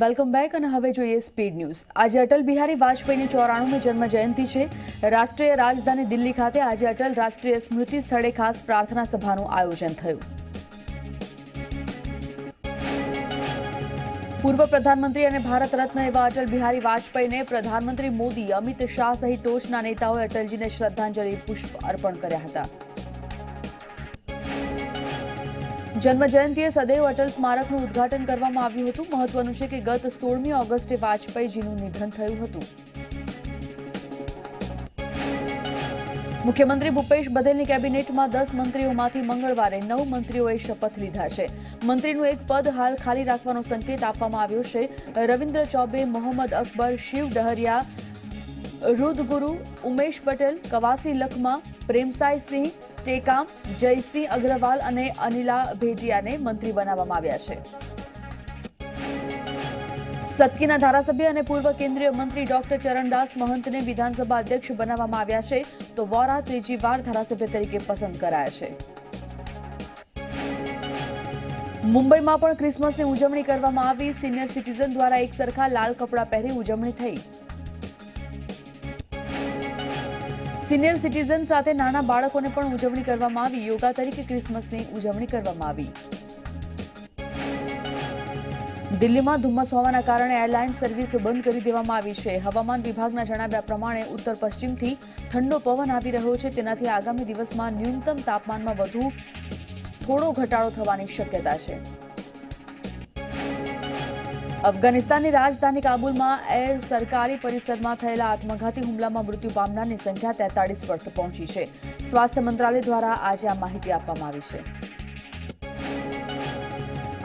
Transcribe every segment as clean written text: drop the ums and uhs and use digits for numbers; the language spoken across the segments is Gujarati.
વેલકમ બેક અને હવે જોઈએ સ્પીડ ન્યૂઝ। આજે અટલ બિહારી વાજપેયીની 94મી જન્મ જયંતિ છે। રાષ્ટ્રીય રાજધાની દિલ્હી ખાતે આજે અટલ રાષ્ટ્રીય સ્મૃતિ સ્થળે ખાસ પ્રાર્થના સભાનું આયોજન થયું। પૂર્વ પ્રધાનમંત્રી અને ભારત રત્ન એવા અટલ બિહારી વાજપેયીને પ્રધાનમંત્રી મોદી, અમિત શાહ સહિત ટોચના નેતાઓએ અટલજીને શ્રદ્ધાંજલિ પુષ્પ અર્પણ કર્યા હતા। જન્મ જયંતિએ સદૈવ અટલ સ્મારકનું ઉદ્ઘાટન કરવામાં આવ્યું હતું। મહત્વનું છે કે ગત 16મી ઓગસ્ટે વાજપેયીજીનું નિધન થયું હતું। મુખ્યમંત્રી ભૂપેશ બઘેલની કેબિનેટમાં 10 મંત્રીઓમાંથી મંગળવારે 9 મંત્રીઓએ શપથ લીધા છે। મંત્રીનું એક પદ હાલ ખાલી રાખવાનો સંકેત આપવામાં આવ્યો છે। રવિન્દ્ર ચૌબે, મોહમ્મદ અકબર, શિવ ડહરિયા, रुद्रगुरु, उमेश पटेल, कवासी लखमा, प्रेमसाय सिंह टेकाम, जयसिंह अग्रवाल અને અનિલા ભેટિયાને મંત્રી બનાવવામાં આવ્યા છે। સતકીના ધારાસભ્ય અને પૂર્વ કેન્દ્રીય મંત્રી ડોક્ટર ચરણદાસ મહંતને વિધાનસભા અધ્યક્ષ બનાવવામાં આવ્યા છે, તો વોરા ત્રીજી વાર ધારાસભ્ય તરીકે પસંદ કરાયા છે। મુંબઈમાં પણ ક્રિસમસની ઉજવણી કરવામાં આવી। સિનિયર સિટીઝન દ્વારા એક સરખા લાલ કપડાં પહેરી ઉજવણી થઈ। સિનિયર સિટીઝન સાથે નાના બાળકોને પણ ઉજવણી કરવામાં આવી। યોગા તરીકે ક્રિસમસની ઉજવણી કરવામાં આવી। દિલ્હીમાં ધુમ્મસ હોવાના કારણે એરલાઇન સર્વિસ બંધ કરી દેવામાં આવી છે। હવામાન વિભાગના જણાવ્યા પ્રમાણે ઉત્તર પશ્ચિમથી ઠંડો પવન આવી રહ્યો છે, તેનાથી આગામી દિવસમાં ન્યૂનતમ તાપમાનમાં વધુ થોડો ઘટાડો થવાની શક્યતા છે। અફઘાનિસ્તાનની રાજધાની કાબુલમાં સરકારી પરિસરમાં થયેલા આત્મઘાતી હુમલામાં મૃત્યુ પામનારની સંખ્યા 43 પર પહોંચી છે। સ્વાસ્થ્ય મંત્રાલય દ્વારા આજે આ માહિતી આપવામાં આવી છે।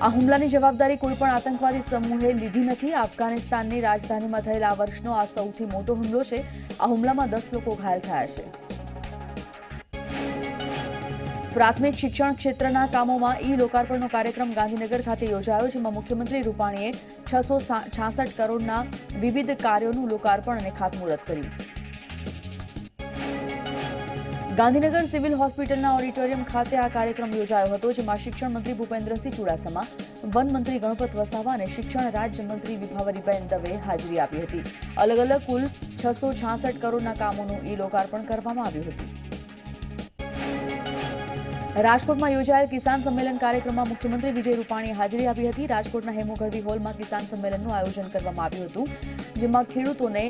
આ હુમલાની જવાબદારી કોઈપણ આતંકવાદી સમૂહે લીધી નથી। અફઘાનિસ્તાનની રાજધાનીમાં થયેલા આ વર્ષનો આ સૌથી મોટો હુમલો છે। આ હુમલામાં 10 લોકો ઘાયલ થયા છે। પ્રાથમિક શિક્ષણ ક્ષેત્રના કામોમાં લોકાર્પણનો કાર્યક્રમ ગાંધીનગર ખાતે યોજાયો, જેમાં મુખ્યમંત્રી રૂપાણીએ 666 કરોડના વિવિધ કાર્યોનું લોકાર્પણ અને ખાતમુહૂર્ત કર્યું। ગાંધીનગર સિવિલ હોસ્પિટલના ઓડિટોરિયમ ખાતે આ કાર્યક્રમ યોજાયો હતો, જેમાં શિક્ષણ મંત્રી ભૂપેન્દ્રસિંહ ચુડાસમા, વન મંત્રી ગણપત વસાવા અને શિક્ષણ રાજ્યમંત્રી વિભાવરીબેન દવે હાજરી આપી હતી। અલગ અલગ કુલ 666 કરોડના કામોનું લોકાર્પણ કરવામાં આવ્યું હતું। રાજકોટમાં યોજાયેલ કિસાન સંમેલન કાર્યક્રમમાં મુખ્યમંત્રી વિજય રૂપાણીએ હાજરી આપી હતી। રાજકોટના હેમુ ગઢવી હોલમાં કિસાન સંમેલનનું આયોજન કરવામાં આવ્યું હતું, જેમાં ખેડૂતોને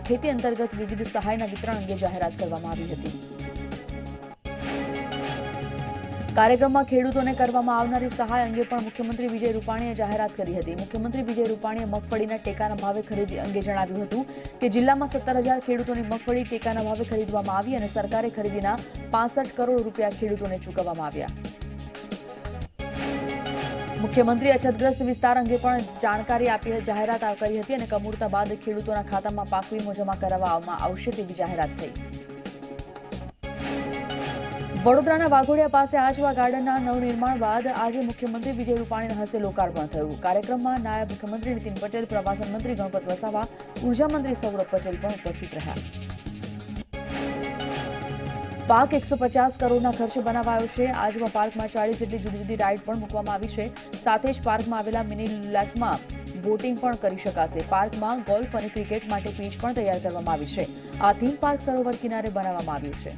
ખેતી અંતર્ગત વિવિધ સહાયના વિતરણ અંગે જાહેરાત કરવામાં આવી હતી। કાર્યક્રમમાં ખેડૂતોને કરવામાં આવનારી સહાય અંગે પણ મુખ્યમંત્રી વિજય રૂપાણીએ જાહેરાત કરી હતી। મુખ્યમંત્રી વિજય રૂપાણીએ મગફળીના ટેકાના ભાવે ખરીદી અંગે જણાવ્યું હતું કે જિલ્લામાં 17,000 ખેડૂતોની મગફળી ટેકાના ભાવે ખરીદવામાં આવી અને સરકારે ખરીદીના 65 કરોડ રૂપિયા ખેડૂતોને ચૂકવવામાં આવ્યા। મુખ્યમંત્રી અછતગ્રસ્ત વિસ્તાર અંગે પણ જાણકારી આપી જાહેરાત કરી હતી અને કમૂરતા બાદ ખેડૂતોના ખાતામાં પાક વીમો જમા કરાવવામાં આવશે તેવી જાહેરાત થઈ। વડોદરાના વાઘોડિયા પાસે આજવા ગાર્ડનના નવનિર્માણ બાદ આજે મુખ્યમંત્રી વિજય રૂપાણીના હસ્તે લોકાર્પણ થયું। કાર્યક્રમમાં નાયબ મુખ્યમંત્રી નીતિન પટેલ, પ્રવાસન મંત્રી ગણપત વસાવા, ઉર્જા મંત્રી સૌરભ પટેલ પણ ઉપસ્થિત રહ્યા। પાર્ક 150 કરોડના ખર્ચે બનાવાયો છે। આજવા પાર્કમાં 40 જેટલી જુદી જુદી રાઇડ પણ મૂકવામાં આવી છે। સાથે જ પાર્કમાં આવેલા મિની લેકમાં બોટિંગ પણ કરી શકાશે। પાર્કમાં ગોલ્ફ અને ક્રિકેટ માટે પીચ પણ તૈયાર કરવામાં આવી છે। આ થીમ પાર્ક સરોવર કિનારે બનાવવામાં આવ્યું છે।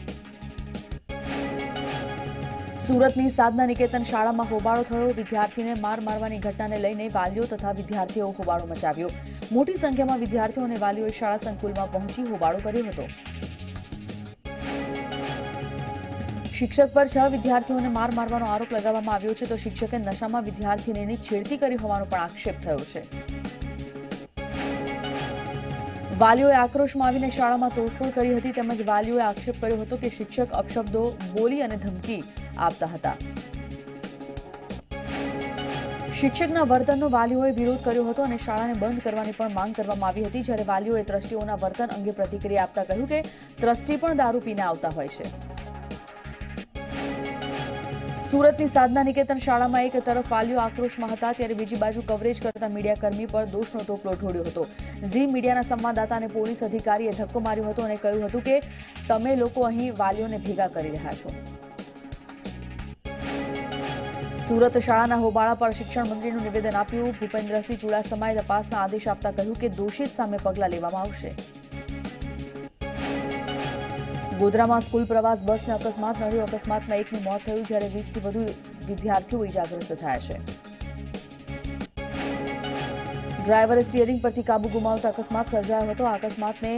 સુરતની સાધના નિકેતન શાળામાં હોબાળો થયો। વિદ્યાર્થીને માર મારવાની ઘટનાને લઈને વાલીઓ તથા વિદ્યાર્થીઓ હોબાળો મચાવ્યો। મોટી સંખ્યામાં વિદ્યાર્થીઓ અને વાલીઓએ શાળા સંકુલમાં પહોંચી હોબાળો કર્યો હતો। શિક્ષક પર 6 વિદ્યાર્થીઓને માર મારવાનો આરોપ લગાવવામાં આવ્યો છે, તો શિક્ષકે નશામાં વિદ્યાર્થીનીની છેડતી કરી હોવાનો પણ આક્ષેપ થયો છે। વાલીઓએ આક્રોશમાં આવીને શાળામાં તોડફોડ કરી હતી, તેમજ વાલીઓએ આક્ષેપ કર્યો હતો કે શિક્ષક અપશબ્દો બોલી અને ધમકી આપતા હતા। શિક્ષકના વર્તનનો વાલીઓએ વિરોધ કર્યો હતો અને શાળાને બંધ કરવાની પણ માંગ કરવામાં આવી હતી, જ્યારે વાલીઓએ ટ્રસ્ટીઓના વર્તન અંગે પ્રતિક્રિયા આપતા કહ્યું કે ટ્રસ્ટી પણ દારૂ પીને આવતા હોય છે। સુરતની સાધના નિકેતન શાળામાં એક તરફ વાલીઓ આક્રોશમાં હતા, ત્યારે બીજી બાજુ કવરેજ કરતા મીડિયાકર્મી પર દોષનો ટોપલો ઢોળ્યો હતો। ઝી મીડિયાના સંવાદદાતાને પોલીસ અધિકારીએ ધક્કો માર્યો હતો અને કહ્યું હતું કે તમે લોકો અહીં વાલીઓને ભેગા કરી રહ્યા છો। સુરત શાળાના હોબાળા પર શિક્ષણ મંત્રીનું નિવેદન આપ્યું. ભૂપેન્દ્રસિંહ ચુડાસમાએ તપાસના આદેશ આપતા કહ્યું કે દોષિત સામે પગલાં લેવામાં આવશે. ગોધરામાં સ્કૂલ પ્રવાસ બસને અકસ્માત નડ્યો. અકસ્માતમાં એકનું મોત થયું જ્યારે 20થી વધુ વિદ્યાર્થીઓ ઇજાગ્રસ્ત થયા છે. ડ્રાઈવરે સ્ટીયરિંગ પરથી કાબુ ગુમાવતા અકસ્માત સર્જાયો હતો. આ અકસ્માતને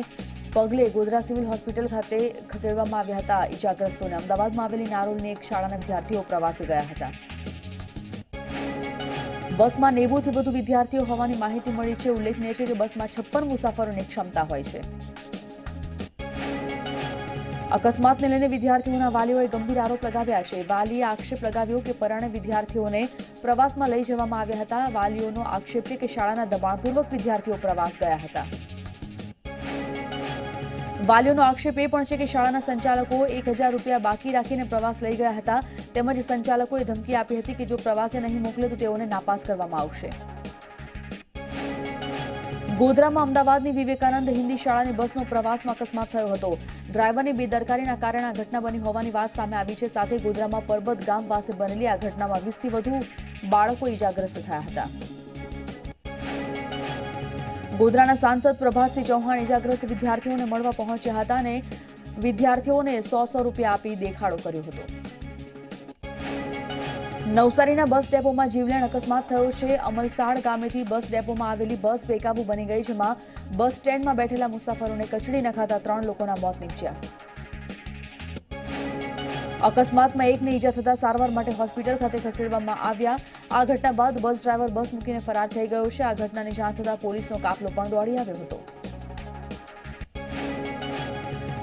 પગલે ગોધરા સિવિલ હોસ્પિટલ ખાતે ખસેડવામાં આવ્યા હતા. ઇજાગ્રસ્તોને અમદાવાદમાં આવેલી નારોલની એક શાળાના વિદ્યાર્થીઓ પ્રવાસે ગયા હતા. બસમાં 90થી વધુ વિદ્યાર્થીઓ હોવાની માહિતી મળી છે. ઉલ્લેખનીય છે કે બસમાં 56 મુસાફરોની ક્ષમતા હોય છે. અકસ્માતને લઈને વિદ્યાર્થીઓના વાલીઓએ ગંભીર આરોપ લગાવ્યા છે. વાલીએ આક્ષેપ લગાવ્યો કે પરાણે વિદ્યાર્થીઓને પ્રવાસમાં લઈ જવામાં આવ્યા હતા. વાલીઓનો આક્ષેપ છે કે શાળાના દબાણપૂર્વક વિદ્યાર્થીઓ પ્રવાસ ગયા હતા. વાલીઓનો આક્ષેપ એ પણ છે કે શાળાના સંચાલકો 1000 રૂપિયા બાકી રાખીને પ્રવાસ લઈ ગયા હતા. તેમજ સંચાલકોએ ધમકી આપી હતી કે જો પ્રવાસે નહીં મોકલે તો તેઓને નાપાસ કરવામાં આવશે. ગોધરામાં અમદાવાદની વિવેકાનંદ હિન્દી શાળાની બસનો પ્રવાસમાં અકસ્માત થયો હતો. ડ્રાઈવરની બેદરકારીના કારણે આ ઘટના બની હોવાની વાત સામે આવી છે. સાથે ગોધરામાં પરબત ગામ પાસે બનેલી આ ઘટનામાં 20થી વધુ બાળકો ઇજાગ્રસ્ત થયા હતા. ગોધરાના સાંસદ પ્રભાતસિંહ ચૌહાણ ઇજાગ્રસ્ત વિદ્યાર્થીઓને મળવા પહોંચ્યા હતા અને વિદ્યાર્થીઓને 100 રૂપિયા આપી દેખાડો કર્યો હતો. નવસારીના બસ ડેપોમાં જીવલેણ અકસ્માત થયો છે. અમલસાડ ગામેથી બસ ડેપોમાં આવેલી બસ બેકાબુ બની ગઈ, જેમાં બસ સ્ટેન્ડમાં બેઠેલા મુસાફરોને કચડી નખાતા 3 લોકોના મોત નીપજ્યા. અકસ્માતમાં એકને ઈજા થતા સારવાર માટે હોસ્પિટલ ખાતે ખસેડવામાં આવ્યા. આ ઘટના બાદ બસ ડ્રાઈવર બસ મૂકીને ફરાર થઈ ગયો છે. આ ઘટનાની જાણ થતા પોલીસનો કાફલો પણ દોડી આવ્યો હતો.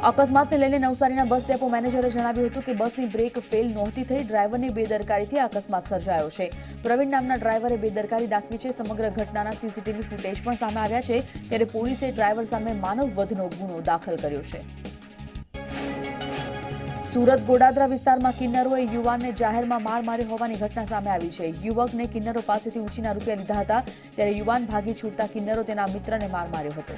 અકસ્માતને લઈને નવસારીના બસ ડેપો મેનેજરે જણાવ્યું હતું કે બસની બ્રેક ફેલ નહોતી થઈ. ડ્રાઈવરની બેદરકારીથી અકસ્માત સર્જાયો છે. પ્રવીણ નામના ડ્રાઈવરે બેદરકારી દાખવી છે. સમગ્ર ઘટનાના સીસીટીવી ફૂટેજ પણ સામે આવ્યા છે. ત્યારે પોલીસે ડ્રાઈવર સામે માનવ વધનો ગુનો દાખલ કર્યો છે. સુરત ગોડાદરા વિસ્તારમાં કિન્નરોએ યુવાનને જાહેરમાં માર માર્યો હોવાની ઘટના સામે આવી છે. યુવકને કિન્નરો પાસેથી ઉછીના રૂપિયા લીધા હતા. ત્યારે યુવાન ભાગી છૂટતા કિન્નરો તેના મિત્રને માર માર્યો હતો.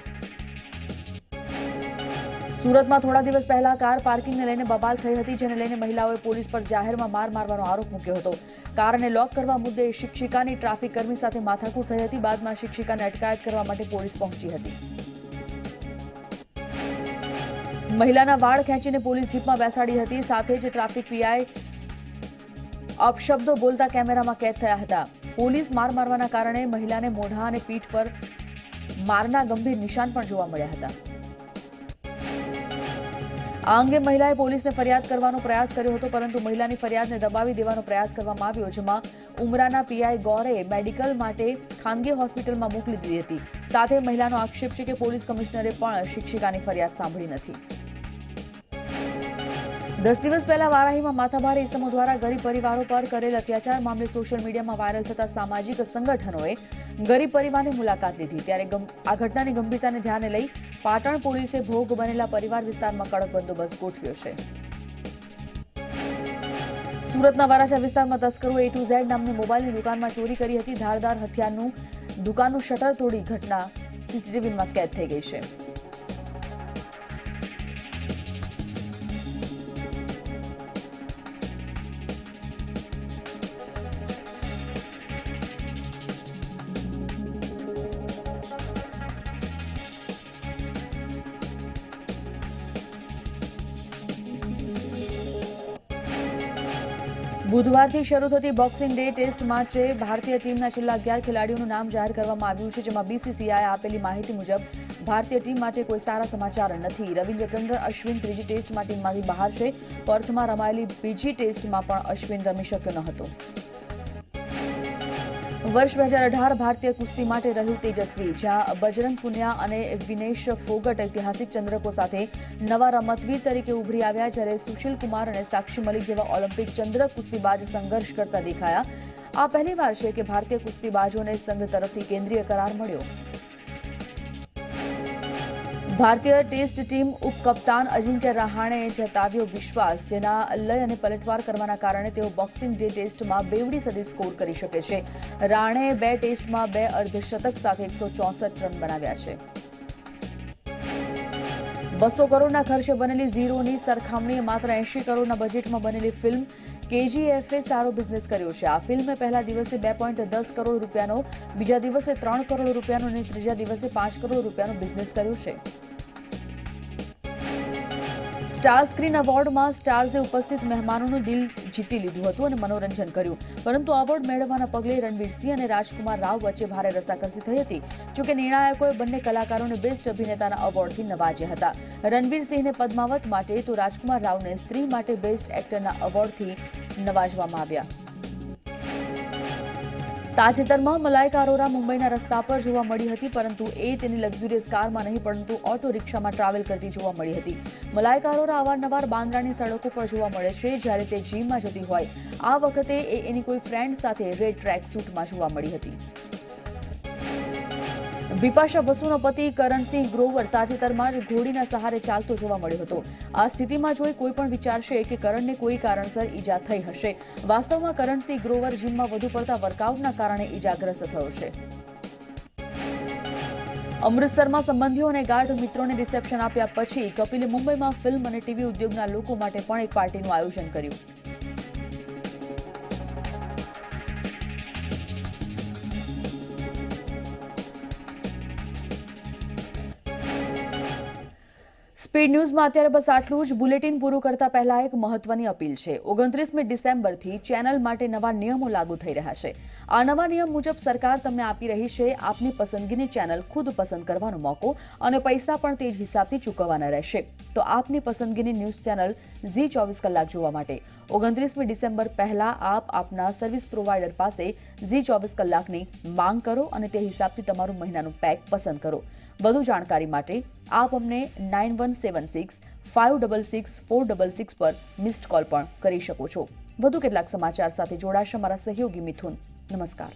સુરતમાં થોડા દિવસ પહેલા કાર પાર્કિંગને લઈને બબાલ થઈ હતી, જેને લઈને મહિલાઓએ પોલીસ પર જાહેરમાં માર મારવાનો આરોપ મૂક્યો હતો. કારને લોક કરવા મુદ્દે શિક્ષિકાની ટ્રાફિક કર્મી સાથે માથાકૂટ થઈ હતી. બાદમાં શિક્ષિકાને અટકાયત કરવા માટે પોલીસ પહોંચી હતી. મહિલાના વાળ ખેંચીને પોલીસ જીપમાં બેસાડી હતી. સાથે જ ટ્રાફિક પીઆઈ અપશબ્દો બોલતા કેમેરામાં કેદ થયા હતા. પોલીસ માર મારવાના કારણે મહિલાને મોઢા અને પીઠ પર મારના ગંભીર નિશાન પણ જોવા મળ્યા હતા. આ અંગે મહિલાએ પોલીસને ફરિયાદ કરવાનો પ્રયાસ કર્યો હતો, પરંતુ મહિલાની ફરિયાદને દબાવી દેવાનો પ્રયાસ કરવામાં આવ્યો, જેમાં ઉમરાના પીઆઈ ગૌરે મેડિકલ માટે ખાનગી હોસ્પિટલમાં મોકલી દીધી હતી. સાથે મહિલાનો આક્ષેપ છે કે પોલીસ કમિશનરે પણ શિક્ષિકાની ફરિયાદ સાંભળી નથી. 10 દિવસ પહેલા વારાહીમાં માથાભારે ઇસમો દ્વારા ગરીબ પરિવારો પર કરેલ અત્યાચાર મામલે સોશિયલ મીડિયામાં વાયરલ થતા સામાજિક સંગઠનોએ ગરીબ પરિવારની મુલાકાત લીધી. ત્યારે આ ઘટનાની ગંભીરતાને ધ્યાને લઈ પાટણ પોલીસે ભોગ બનેલા પરિવાર વિસ્તારમાં કડક બંદોબસ્ત ગોઠવ્યો છે. સુરતના વરાછા વિસ્તારમાં તસ્કરોએ A to Z નામની મોબાઈલની દુકાનમાં ચોરી કરી હતી. ધારદાર હથિયારનું દુકાનનું શટર તોડી ઘટના સીસીટીવીમાં કેદ થઈ ગઈ છે. બુધવારથી શરૂ થતી બોક્સિંગ ડે ટેસ્ટ મેચે ભારતીય ટીમના છેલ્લા 11 ખેલાડીઓનું નામ જાહેર કરવામાં આવ્યું છે, જેમાં BCCIએ આપેલી માહિતી મુજબ ભારતીય ટીમ માટે કોઈ સારા સમાચાર નથી. રવિચંદ્રન અશ્વિન ત્રીજી ટેસ્ટમાં ટીમમાંથી બહાર છે. પર્થમાં રમાયેલી બીજી ટેસ્ટમાં પણ અશ્વિન રમી શક્યો ન હતો. વર્ષ 2018 ભારતીય કુસ્તી માટે રહ્યું તેજસ્વી, જ્યાં બજરંગ પુનિયા અને વિનેશ ફોગટ ઐતિહાસિક ચંદ્રકો સાથે નવા રમતવીર તરીકે ઉભરી આવ્યા, જ્યારે સુશીલ કુમાર અને સાક્ષી મલિક જેવા ઓલિમ્પિક ચંદ્રક કુસ્તીબાજ સંઘર્ષ કરતા દેખાયા. આ પહેલીવાર છે કે ભારતીય કુસ્તીબાજોને સંઘ તરફથી કેન્દ્રીય કરાર મળ્યો. ભારતીય ટેસ્ટ ટીમ ઉપકપ્તાન અજિંક્ય રહાણે જતાવ્યો વિશ્વાસ, જેના લય અને પલટવાર કરવાના કારણે તેઓ બોક્સિંગ ડે ટેસ્ટમાં બેવડી સદી સ્કોર કરી શકે છે. રહાણેએ 2 ટેસ્ટમાં 2 અર્ધશતક સાથે 164 રન બનાવ્યા છે. 200 કરોડના ખર્ચે બનેલી ઝીરોની સરખામણીએ માત્ર 80 કરોડના બજેટમાં બનેલી ફિલ્મ KGF સારો બિઝનેસ કર્યો છે. આ ફિલ્મે પહેલા દિવસે 2.10 કરોડ રૂપિયાનો, બીજા દિવસે 3 કરોડ રૂપિયાનો અને ત્રીજા દિવસે 5 કરોડ રૂપિયાનો બિઝનેસ કર્યો છે. સ્ટાર સ્ક્રીન એવોર્ડમાં સ્ટાર્સે ઉપસ્થિત મહેમાનોનું દિલ જીતી લીધું હતું અને મનોરંજન કર્યું. પરંતુ એવોર્ડ મેળવવાના પગલે રણવીર સિંહ અને રાજકુમાર રાવ વચ્ચે ભારે રસાકસી થઈ હતી. જોકે નિર્ણાયકોએ બંને કલાકારોને બેસ્ટ અભિનેતાના એવોર્ડથી નવાજ્યા હતા. રણવીર સિંહને પદ્માવત માટે તો રાજકુમાર રાવને સ્ત્રી માટે બેસ્ટ એક્ટરના એવોર્ડથી નવાજવામાં આવ્યા. તાજેતરમાં મલાઇકા અરોરા મુંબઈના રસ્તા પર જોવા મળી હતી, પરંતુ એ તેની લક્ઝુરિયસ કારમાં નહીં પરંતુ ઓટો રિક્ષામાં ટ્રાવેલ કરતી જોવા મળી હતી. મલાઇકા અરોરા અવારનવાર બાંદ્રાની સડકો પર જોવા મળે છે જ્યારે તે જીમમાં જતી હોય. આ વખતે એ એની કોઈ ફ્રેન્ડ સાથે રેડ ટ્રેક સૂટમાં જોવા મળી હતી. બિપાશા બસુનો પતિ કરણસિંહ ગ્રોવર તાજેતરમાં જ ઘોડીના સહારે ચાલતો જોવા મળ્યો હતો. આ સ્થિતિમાં જોઈ કોઈ પણ વિચારશે કે કરણને કોઈ કારણસર ઈજા થઈ હશે. વાસ્તવમાં કરણસિંહ ગ્રોવર જીમમાં વધુ પડતા વર્કઆઉટના કારણે ઈજાગ્રસ્ત થયો છે. અમૃતસરમાં સંબંધીઓ અને ગાઢ મિત્રોને રિસેપ્શન આપ્યા પછી કપિલે મુંબઈમાં ફિલ્મ અને ટીવી ઉદ્યોગના લોકો માટે પણ એક પાર્ટીનું આયોજન કર્યું. સ્પીડ ન્યૂઝમાં અત્યારે બસ આટલું જ. બુલેટિન પૂરું કરતા પહેલા એક મહત્વની અપીલ છે. 29મી ડિસેમ્બરથી ચેનલ માટે નવા નિયમો લાગુ થઈ રહ્યા છે. આ નવા નિયમ મુજબ સરકાર તમને આપી રહી છે આપની પસંદગીની ચેનલ ખુદ પસંદ કરવાનો મોકો અને પૈસા પણ તે જ હિસાબથી ચૂકવવાના રહેશે. તો આપની પસંદગીની ન્યૂઝ ચેનલ ઝી 24 કલાક જોવા માટે 29મી ડિસેમ્બર પહેલા આપ આપના સર્વિસ પ્રોવાઇડર પાસે ઝી 24 કલાકની માંગ કરો અને તે હિસાબથી તમારું મહિનાનું પેક પસંદ કરો. વધુ જાણકારી માટે આપ અમને 9176 566 466 પર મિસ્ડ કોલ પણ કરી શકો છો. વધુ કેટલાક સમાચાર સાથે જોડાશે મારા સહયોગી મિથુન. નમસ્કાર.